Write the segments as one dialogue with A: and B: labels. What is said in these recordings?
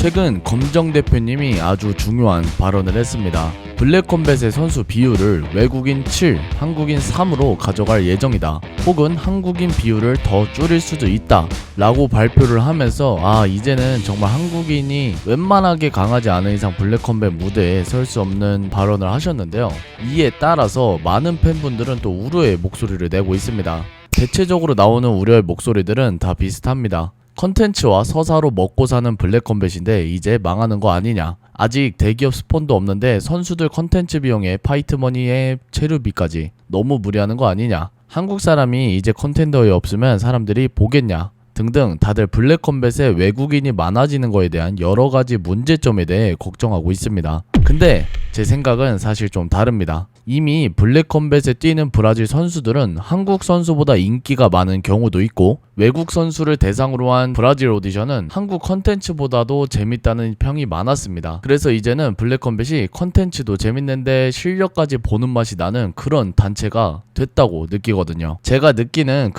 A: 최근 검정 대표님이 아주 중요한 발언을 했습니다. 블랙컴뱃의 선수 비율을 외국인 7, 한국인 3으로 가져갈 예정이다. 혹은 한국인 비율을 더 줄일 수도 있다. 라고 발표를 하면서 이제는 정말 한국인이 웬만하게 강하지 않은 이상 블랙컴뱃 무대에 설 수 없는 발언을 하셨는데요. 이에 따라서 많은 팬분들은 또 우려의 목소리를 내고 있습니다. 대체적으로 나오는 우려의 목소리들은 다 비슷합니다. 컨텐츠와 서사로 먹고 사는 블랙컴뱃인데 이제 망하는 거 아니냐. 아직 대기업 스폰도 없는데 선수들 컨텐츠 비용에 파이트머니에 체류비까지 너무 무리하는 거 아니냐. 한국 사람이 이제 컨텐더에 없으면 사람들이 보겠냐. 등등 다들 블랙컴뱃에 외국인이 많아지는 거에 대한 여러가지 문제점에 대해 걱정하고 있습니다. 근데 제 생각은 사실 좀 다릅니다. 이미 블랙컴뱃에 뛰는 브라질 선수들은 한국 선수보다 인기가 많은 경우도 있고, 외국 선수를 대상으로 한 브라질 오디션은 한국 컨텐츠보다도 재밌다는 평이 많았습니다. 그래서 이제는 블랙컴뱃이 컨텐츠도 재밌는데 실력까지 보는 맛이 나는 그런 단체가 됐다고 느끼거든요. 제가 느끼는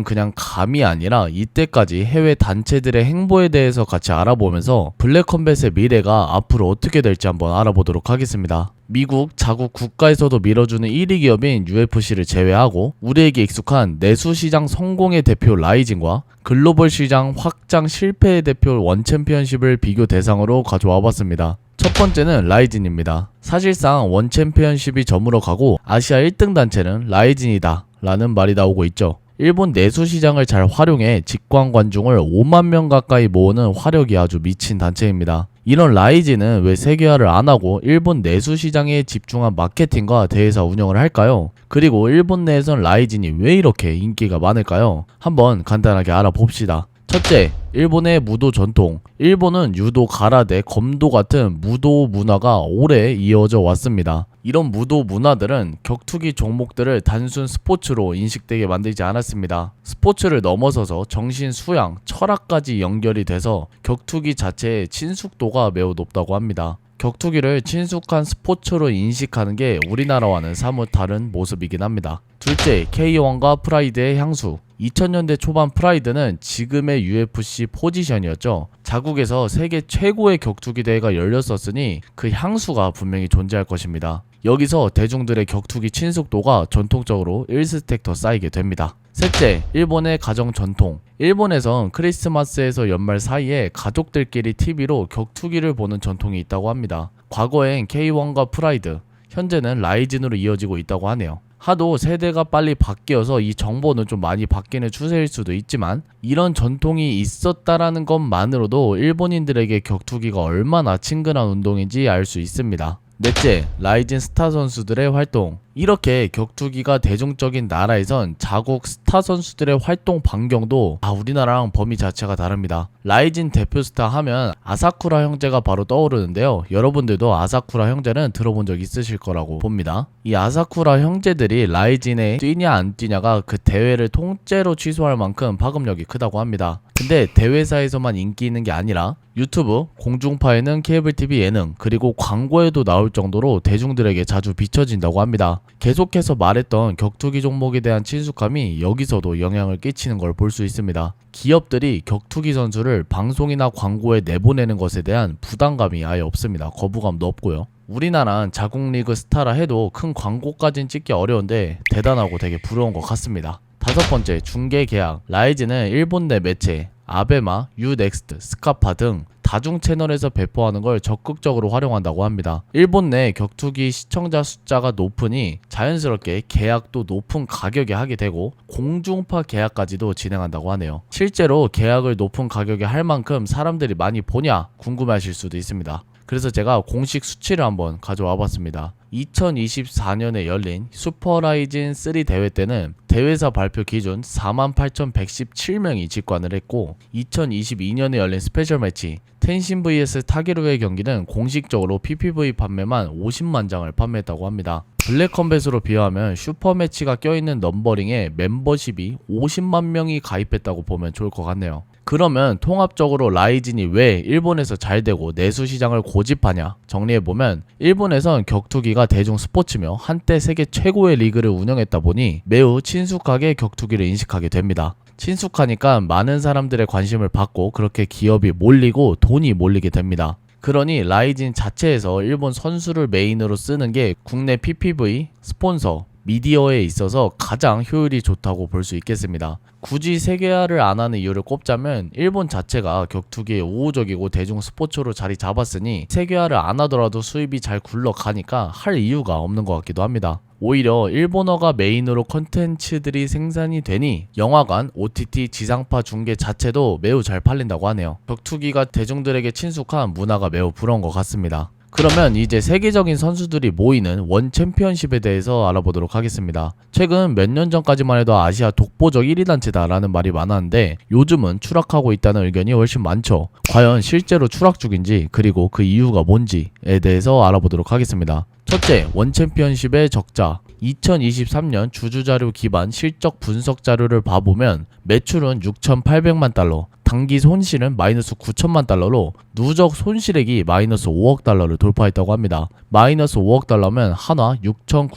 A: 그냥 감이 아니라 이때까지 해외 단체들의 행보에 대해서 같이 알아보면서 블랙컴뱃의 미래가 앞으로 어떻게 될지 한번 알아보도록 하겠습니다. 미국 자국 국가에서도 밀어주는 1위 기업인 UFC를 제외하고 우리에게 익숙한 내수 시장 성공의 대표 라이징과 글로벌 시장 확장 실패의 대표 원챔피언십을 비교 대상으로 가져와 봤습니다. 첫 번째는 라이징입니다. 사실상 원챔피언십이 저물어 가고 아시아 1등 단체는 라이징이다 라는 말이 나오고 있죠. 일본 내수 시장을 잘 활용해 직관 관중을 5만 명 가까이 모으는 화력이 아주 미친 단체입니다. 이런 라이징은 왜 세계화를 안 하고 일본 내수 시장에 집중한 마케팅과 대회사 운영을 할까요? 그리고 일본 내에선 라이징이 왜 이렇게 인기가 많을까요? 한번 간단하게 알아봅시다. 첫째, 일본의 무도 전통. 일본은 유도, 가라데, 검도 같은 무도 문화가 오래 이어져 왔습니다. 이런 무도 문화들은 격투기 종목들을 단순 스포츠로 인식되게 만들지 않았습니다. 스포츠를 넘어서서 정신 수양, 철학까지 연결이 돼서 격투기 자체의 친숙도가 매우 높다고 합니다. 격투기를 친숙한 스포츠로 인식하는 게 우리나라와는 사뭇 다른 모습이긴 합니다. 둘째, K1과 프라이드의 향수. 2000년대 초반 프라이드는 지금의 UFC 포지션이었죠. 자국에서 세계 최고의 격투기 대회가 열렸었으니 그 향수가 분명히 존재할 것입니다. 여기서 대중들의 격투기 친숙도가 전통적으로 1스택 더 쌓이게 됩니다. 셋째, 일본의 가정 전통. 일본에선 크리스마스에서 연말 사이에 가족들끼리 TV로 격투기를 보는 전통이 있다고 합니다. 과거엔 K1과 프라이드, 현재는 라이징으로 이어지고 있다고 하네요. 하도 세대가 빨리 바뀌어서 이 정보는 좀 많이 바뀌는 추세일 수도 있지만 이런 전통이 있었다라는 것만으로도 일본인들에게 격투기가 얼마나 친근한 운동인지 알 수 있습니다. 넷째, 라이징 스타 선수들의 활동. 이렇게 격투기가 대중적인 나라에선 자국 스타 선수들의 활동 반경도 우리나라랑 범위 자체가 다릅니다. 라이징 대표 스타 하면 아사쿠라 형제가 바로 떠오르는데요. 여러분들도 아사쿠라 형제는 들어본 적 있으실 거라고 봅니다. 이 아사쿠라 형제들이 라이징에 뛰냐 안 뛰냐가 그 대회를 통째로 취소할 만큼 파급력이 크다고 합니다. 근데 대회사에서만 인기 있는 게 아니라 유튜브, 공중파에는 케이블TV 예능, 그리고 광고에도 나올 정도로 대중들에게 자주 비춰진다고 합니다. 계속해서 말했던 격투기 종목에 대한 친숙함이 여기서도 영향을 끼치는 걸 볼 수 있습니다. 기업들이 격투기 선수를 방송이나 광고에 내보내는 것에 대한 부담감이 아예 없습니다. 거부감도 없고요. 우리나라는 자국 리그 스타라 해도 큰 광고까진 찍기 어려운데 대단하고 되게 부러운 것 같습니다. 다섯 번째, 중계 계약. 라이징은 일본 내 매체, 아베마, 유넥스트, 스카파 등 다중 채널에서 배포하는 걸 적극적으로 활용한다고 합니다. 일본 내 격투기 시청자 숫자가 높으니 자연스럽게 계약도 높은 가격에 하게 되고 공중파 계약까지도 진행한다고 하네요. 실제로 계약을 높은 가격에 할 만큼 사람들이 많이 보냐 궁금하실 수도 있습니다. 그래서 제가 공식 수치를 한번 가져와 봤습니다. 2024년에 열린 슈퍼라이징 3 대회 때는 대회사 발표 기준 48,117명이 직관을 했고, 2022년에 열린 스페셜 매치 텐신 vs 타게루의 경기는 공식적으로 PPV 판매만 50만 장을 판매했다고 합니다. 블랙컴뱃으로 비하면 슈퍼매치가 껴있는 넘버링에 멤버십이 50만 명이 가입했다고 보면 좋을 것 같네요. 그러면 통합적으로 라이진이 왜 일본에서 잘 되고 내수 시장을 고집하냐? 정리해보면 일본에선 격투기가 대중 스포츠며 한때 세계 최고의 리그를 운영했다 보니 매우 친숙하게 격투기를 인식하게 됩니다. 친숙하니까 많은 사람들의 관심을 받고 그렇게 기업이 몰리고 돈이 몰리게 됩니다. 그러니 라이진 자체에서 일본 선수를 메인으로 쓰는 게 국내 PPV, 스폰서, 미디어에 있어서 가장 효율이 좋다고 볼 수 있겠습니다. 굳이 세계화를 안 하는 이유를 꼽자면 일본 자체가 격투기에 우호적이고 대중 스포츠로 자리 잡았으니 세계화를 안 하더라도 수입이 잘 굴러가니까 할 이유가 없는 것 같기도 합니다. 오히려 일본어가 메인으로 컨텐츠들이 생산이 되니 영화관, OTT, 지상파 중계 자체도 매우 잘 팔린다고 하네요. 격투기가 대중들에게 친숙한 문화가 매우 부러운 것 같습니다. 그러면 이제 세계적인 선수들이 모이는 원 챔피언십에 대해서 알아보도록 하겠습니다. 최근 몇 년 전까지만 해도 아시아 독보적 1위 단체다라는 말이 많았는데 요즘은 추락하고 있다는 의견이 훨씬 많죠. 과연 실제로 추락 중인지 그리고 그 이유가 뭔지에 대해서 알아보도록 하겠습니다. 첫째, 원 챔피언십의 적자. 2023년 주주자료 기반 실적 분석 자료를 봐보면 매출은 6,800만 달러, 단기 손실은 마이너스 9천만 달러로 누적 손실액이 마이너스 5억 달러를 돌파했다고 합니다. 마이너스 5억 달러면 한화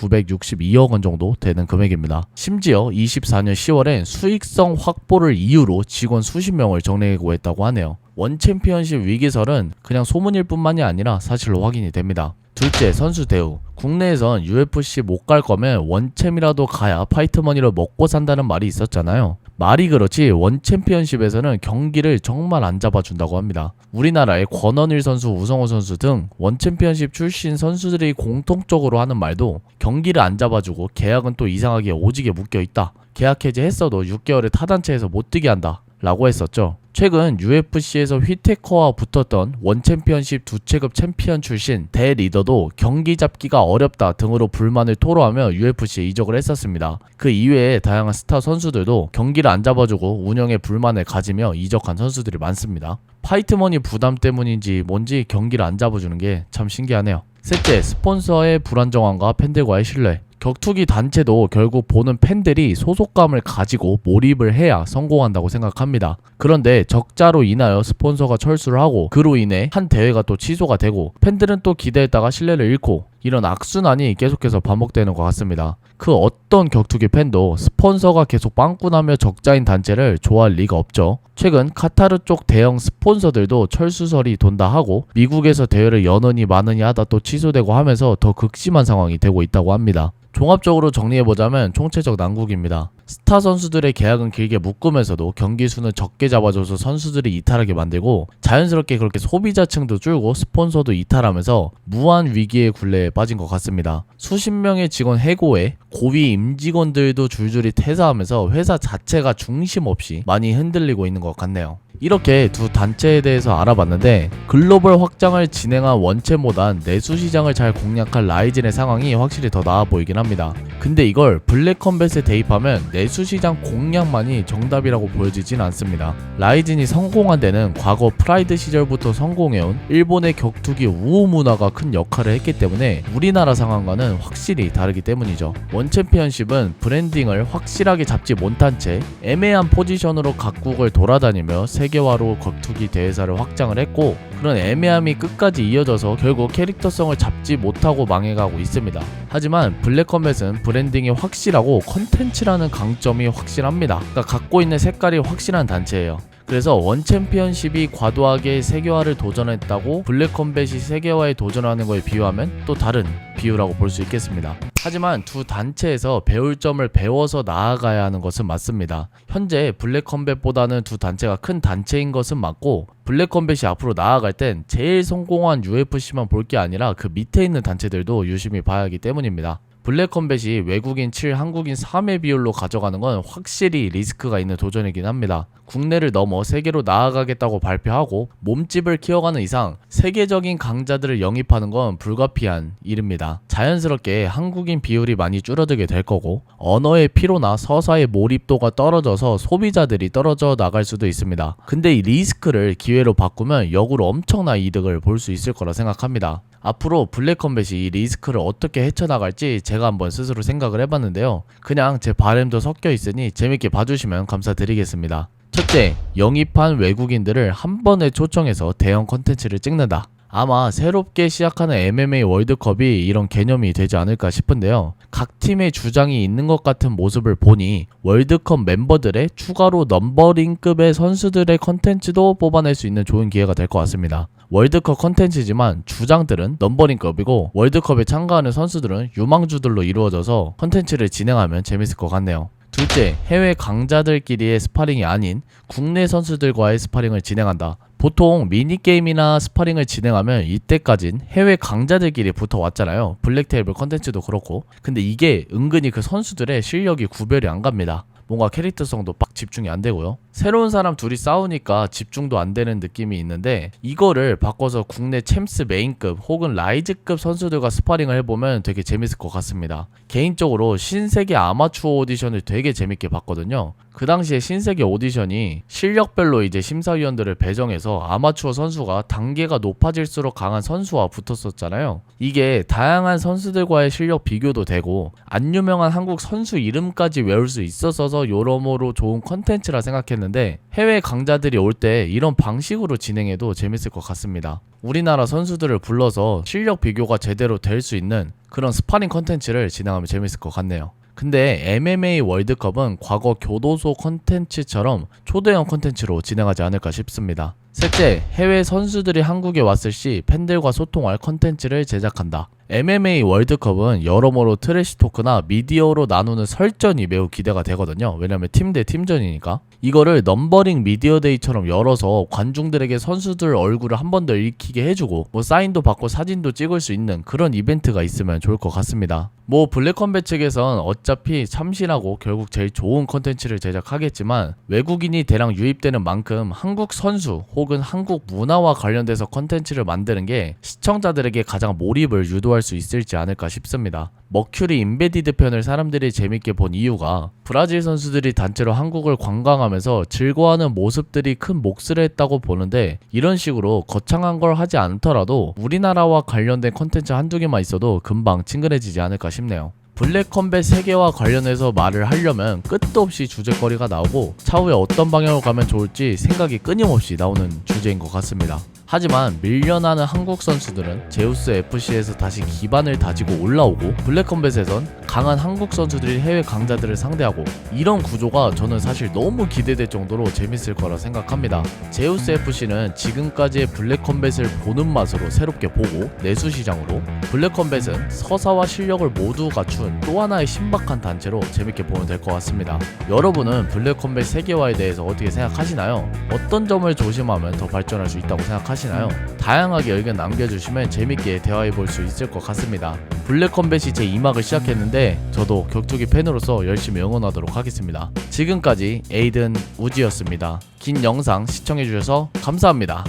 A: 6,962억 원 정도 되는 금액입니다. 심지어 24년 10월엔 수익성 확보를 이유로 직원 수십 명을 정리하고 했다고 하네요. 원 챔피언십 위기설은 그냥 소문일 뿐만이 아니라 사실로 확인이 됩니다. 둘째, 선수 대우. 국내에선 UFC 못 갈 거면 원챔이라도 가야 파이트머니를 먹고 산다는 말이 있었잖아요. 말이 그렇지 원 챔피언십에서는 경기를 정말 안 잡아준다고 합니다. 우리나라의 권원일 선수, 우성호 선수 등 원 챔피언십 출신 선수들이 공통적으로 하는 말도 경기를 안 잡아주고 계약은 또 이상하게 오지게 묶여있다. 계약 해지했어도 6개월에 타단체에서 못 뛰게 한다 라고 했었죠. 최근 UFC에서 휘테커와 붙었던 원 챔피언십 두 체급 챔피언 출신 대 리더도 경기 잡기가 어렵다 등으로 불만을 토로하며 UFC에 이적을 했었습니다. 그 이외에 다양한 스타 선수들도 경기를 안 잡아주고 운영에 불만을 가지며 이적한 선수들이 많습니다. 파이트머니 부담 때문인지 뭔지 경기를 안 잡아주는 게 참 신기하네요. 셋째, 스폰서의 불안정함과 팬들과의 신뢰. 격투기 단체도 결국 보는 팬들이 소속감을 가지고 몰입을 해야 성공한다고 생각합니다. 그런데 적자로 인하여 스폰서가 철수를 하고 그로 인해 한 대회가 또 취소가 되고 팬들은 또 기대했다가 신뢰를 잃고 이런 악순환이 계속해서 반복되는 것 같습니다. 그 어떤 격투기 팬도 스폰서가 계속 빵꾸나며 적자인 단체를 좋아할 리가 없죠. 최근 카타르 쪽 대형 스폰서들도 철수설이 돈다 하고 미국에서 대회를 여느니 마느니 하다 또 취소되고 하면서 더 극심한 상황이 되고 있다고 합니다. 종합적으로 정리해보자면 총체적 난국입니다. 스타 선수들의 계약은 길게 묶으면서도 경기 수는 적게 잡아줘서 선수들이 이탈하게 만들고 자연스럽게 그렇게 소비자층도 줄고 스폰서도 이탈하면서 무한 위기의 굴레에 빠진 것 같습니다. 수십 명의 직원 해고에 고위 임직원들도 줄줄이 퇴사하면서 회사 자체가 중심 없이 많이 흔들리고 있는 것 같네요. 이렇게 두 단체에 대해서 알아봤는데 글로벌 확장을 진행한 원챔보단 내수 시장을 잘 공략한 라이진의 상황이 확실히 더 나아 보이긴 합니다. 근데 이걸 블랙컴뱃에 대입하면 내수 시장 공략만이 정답이라고 보여지진 않습니다. 라이진이 성공한 데는 과거 프라이드 시절부터 성공해온 일본의 격투기 우호 문화가 큰 역할을 했기 때문에 우리나라 상황과는 확실히 다르기 때문이죠. 원챔피언십은 브랜딩을 확실하게 잡지 못한 채 애매한 포지션으로 각국을 돌아다니며 세계화로 격투기 대회사를 확장을 했고 그런 애매함이 끝까지 이어져서 결국 캐릭터성을 잡지 못하고 망해가고 있습니다. 하지만 블랙컴뱃은 브랜딩이 확실하고 컨텐츠라는 강점이 확실합니다. 그러니까 갖고 있는 색깔이 확실한 단체예요. 그래서 원 챔피언십이 과도하게 세계화를 도전했다고 블랙컴뱃이 세계화에 도전하는 거에 비유하면 또 다른 비유라고 볼 수 있겠습니다. 하지만 두 단체에서 배울 점을 배워서 나아가야 하는 것은 맞습니다. 현재 블랙컴뱃보다는 두 단체가 큰 단체인 것은 맞고 블랙컴뱃이 앞으로 나아갈 땐 제일 성공한 UFC만 볼 게 아니라 그 밑에 있는 단체들도 유심히 봐야 하기 때문입니다. 블랙컴뱃이 외국인 7, 한국인 3의 비율로 가져가는 건 확실히 리스크가 있는 도전이긴 합니다. 국내를 넘어 세계로 나아가겠다고 발표하고 몸집을 키워가는 이상 세계적인 강자들을 영입하는 건 불가피한 일입니다. 자연스럽게 한국인 비율이 많이 줄어들게 될 거고 언어의 피로나 서사의 몰입도가 떨어져서 소비자들이 떨어져 나갈 수도 있습니다. 근데 이 리스크를 기회로 바꾸면 역으로 엄청난 이득을 볼 수 있을 거라 생각합니다. 앞으로 블랙컴뱃이 이 리스크를 어떻게 헤쳐나갈지 제가 한번 스스로 생각을 해봤는데요. 그냥 제 바램도 섞여 있으니 재밌게 봐주시면 감사드리겠습니다. 첫째, 영입한 외국인들을 한 번에 초청해서 대형 컨텐츠를 찍는다. 아마 새롭게 시작하는 MMA 월드컵이 이런 개념이 되지 않을까 싶은데요. 각 팀의 주장이 있는 것 같은 모습을 보니 월드컵 멤버들의 추가로 넘버링급의 선수들의 컨텐츠도 뽑아낼 수 있는 좋은 기회가 될 것 같습니다. 월드컵 컨텐츠지만 주장들은 넘버링급이고 월드컵에 참가하는 선수들은 유망주들로 이루어져서 컨텐츠를 진행하면 재밌을 것 같네요. 둘째, 해외 강자들끼리의 스파링이 아닌 국내 선수들과의 스파링을 진행한다. 보통 미니게임이나 스파링을 진행하면 이때까진 해외 강자들끼리 붙어왔잖아요. 블랙테이블 컨텐츠도 그렇고. 근데 이게 은근히 그 선수들의 실력이 구별이 안 갑니다. 뭔가 캐릭터성도 빡 집중이 안 되고요. 새로운 사람 둘이 싸우니까 집중도 안 되는 느낌이 있는데 이거를 바꿔서 국내 챔스 메인급 혹은 라이즈급 선수들과 스파링을 해보면 되게 재밌을 것 같습니다. 개인적으로 신세계 아마추어 오디션을 되게 재밌게 봤거든요. 그 당시에 신세계 오디션이 실력별로 이제 심사위원들을 배정해서 아마추어 선수가 단계가 높아질수록 강한 선수와 붙었었잖아요. 이게 다양한 선수들과의 실력 비교도 되고 안 유명한 한국 선수 이름까지 외울 수 있었어서 여러모로 좋은 컨텐츠라 생각했는데 해외 강자들이 올 때 이런 방식으로 진행해도 재밌을 것 같습니다. 우리나라 선수들을 불러서 실력 비교가 제대로 될 수 있는 그런 스파링 컨텐츠를 진행하면 재밌을 것 같네요. 근데 MMA 월드컵은 과거 교도소 컨텐츠처럼 초대형 컨텐츠로 진행하지 않을까 싶습니다. 셋째, 해외 선수들이 한국에 왔을 시 팬들과 소통할 컨텐츠를 제작한다. MMA 월드컵은 여러모로 트래시 토크나 미디어로 나누는 설전이 매우 기대가 되거든요. 왜냐면 팀 대 팀전이니까. 이거를 넘버링 미디어데이처럼 열어서 관중들에게 선수들 얼굴을 한 번 더 읽히게 해주고 뭐 사인도 받고 사진도 찍을 수 있는 그런 이벤트가 있으면 좋을 것 같습니다. 뭐 블랙컴뱃 측에선 어차피 참신하고 결국 제일 좋은 컨텐츠를 제작하겠지만 외국인이 대량 유입되는 만큼 한국 선수 혹은 한국 문화와 관련돼서 컨텐츠를 만드는 게 시청자들에게 가장 몰입을 유도할 수 있을지 않을까 싶습니다. 머큐리 인베디드 편을 사람들이 재밌게 본 이유가 브라질 선수들이 단체로 한국을 관광하면서 즐거워하는 모습들이 큰 몫을 했다고 보는데 이런 식으로 거창한 걸 하지 않더라도 우리나라와 관련된 컨텐츠 한두 개만 있어도 금방 친근해지지 않을까 싶네요. 블랙컴뱃 세계와 관련해서 말을 하려면 끝도 없이 주제거리가 나오고 차후에 어떤 방향으로 가면 좋을지 생각이 끊임없이 나오는 주제인 것 같습니다. 하지만 밀려나는 한국 선수들은 제우스 FC에서 다시 기반을 다지고 올라오고 블랙컴뱃에선 강한 한국 선수들이 해외 강자들을 상대하고 이런 구조가 저는 사실 너무 기대될 정도로 재밌을 거라 생각합니다. 제우스 FC는 지금까지의 블랙컴뱃을 보는 맛으로 새롭게 보고 내수시장으로 블랙컴뱃은 서사와 실력을 모두 갖춘 또 하나의 신박한 단체로 재밌게 보면 될 것 같습니다. 여러분은 블랙컴뱃 세계화에 대해서 어떻게 생각하시나요? 어떤 점을 조심하면 더 발전할 수 있다고 생각하시나요? 다양하게 의견 남겨주시면 재밌게 대화해볼 수 있을 것 같습니다. 블랙컴뱃이 제 2막을 시작했는데 저도 격투기 팬으로서 열심히 응원하도록 하겠습니다. 지금까지 에이든 우지였습니다. 긴 영상 시청해주셔서 감사합니다.